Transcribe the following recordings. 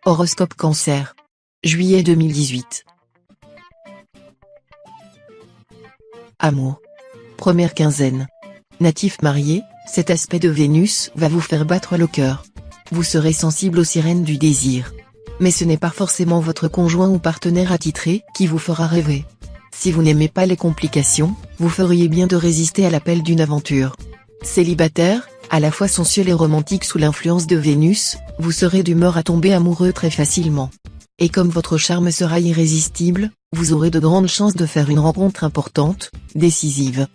Horoscope Cancer. Juillet 2018. Amour. Première quinzaine. Natif marié, cet aspect de Vénus va vous faire battre le cœur. Vous serez sensible aux sirènes du désir. Mais ce n'est pas forcément votre conjoint ou partenaire attitré qui vous fera rêver. Si vous n'aimez pas les complications, vous feriez bien de résister à l'appel d'une aventure. Célibataire, à la fois sensuel et romantique sous l'influence de Vénus, vous serez d'humeur à tomber amoureux très facilement. Et comme votre charme sera irrésistible, vous aurez de grandes chances de faire une rencontre importante, décisive.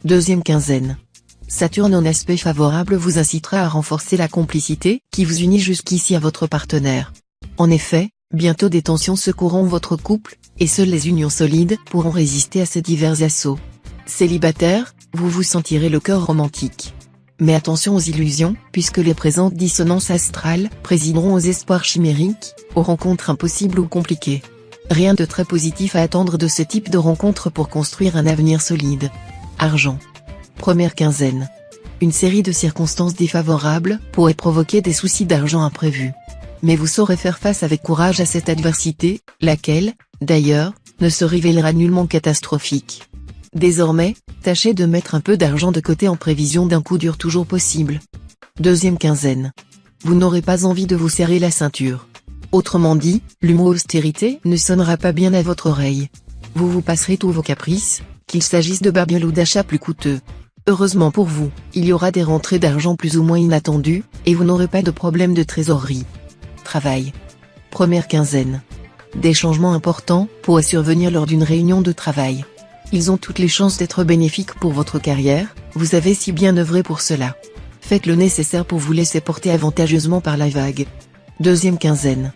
Deuxième quinzaine. Saturne en aspect favorable vous incitera à renforcer la complicité qui vous unit jusqu'ici à votre partenaire. En effet, bientôt des tensions secourront votre couple, et seules les unions solides pourront résister à ces divers assauts. Célibataire, vous vous sentirez le cœur romantique. Mais attention aux illusions, puisque les présentes dissonances astrales présideront aux espoirs chimériques, aux rencontres impossibles ou compliquées. Rien de très positif à attendre de ce type de rencontre pour construire un avenir solide. Argent. Première quinzaine. Une série de circonstances défavorables pourrait provoquer des soucis d'argent imprévus. Mais vous saurez faire face avec courage à cette adversité, laquelle, d'ailleurs, ne se révélera nullement catastrophique. Désormais, tâchez de mettre un peu d'argent de côté en prévision d'un coup dur toujours possible. Deuxième quinzaine. Vous n'aurez pas envie de vous serrer la ceinture. Autrement dit, le mot austérité ne sonnera pas bien à votre oreille. Vous vous passerez tous vos caprices, qu'il s'agisse de babioles ou d'achats plus coûteux. Heureusement pour vous, il y aura des rentrées d'argent plus ou moins inattendues, et vous n'aurez pas de problème de trésorerie. Travail. Première quinzaine. Des changements importants pourraient survenir lors d'une réunion de travail. Ils ont toutes les chances d'être bénéfiques pour votre carrière, vous avez si bien œuvré pour cela. Faites le nécessaire pour vous laisser porter avantageusement par la vague. Deuxième quinzaine.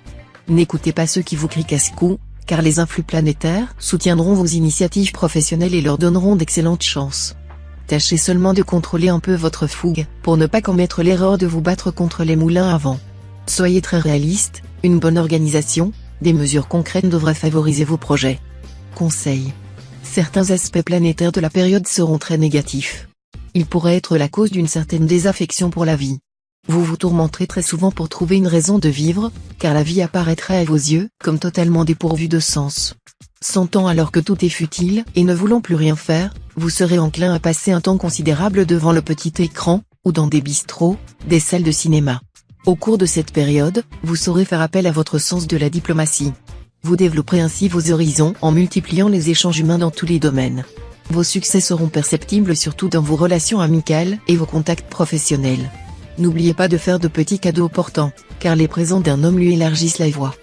N'écoutez pas ceux qui vous crient casse-cou, car les influx planétaires soutiendront vos initiatives professionnelles et leur donneront d'excellentes chances. Tâchez seulement de contrôler un peu votre fougue, pour ne pas commettre l'erreur de vous battre contre les moulins à vent. Soyez très réaliste, une bonne organisation, des mesures concrètes devraient favoriser vos projets. Conseil. Certains aspects planétaires de la période seront très négatifs. Ils pourraient être la cause d'une certaine désaffection pour la vie. Vous vous tourmenterez très souvent pour trouver une raison de vivre, car la vie apparaîtrait à vos yeux comme totalement dépourvue de sens. Sentant alors que tout est futile et ne voulant plus rien faire, vous serez enclin à passer un temps considérable devant le petit écran, ou dans des bistrots, des salles de cinéma. Au cours de cette période, vous saurez faire appel à votre sens de la diplomatie. Vous développerez ainsi vos horizons en multipliant les échanges humains dans tous les domaines. Vos succès seront perceptibles surtout dans vos relations amicales et vos contacts professionnels. N'oubliez pas de faire de petits cadeaux portants, car les présents d'un homme lui élargissent la voie.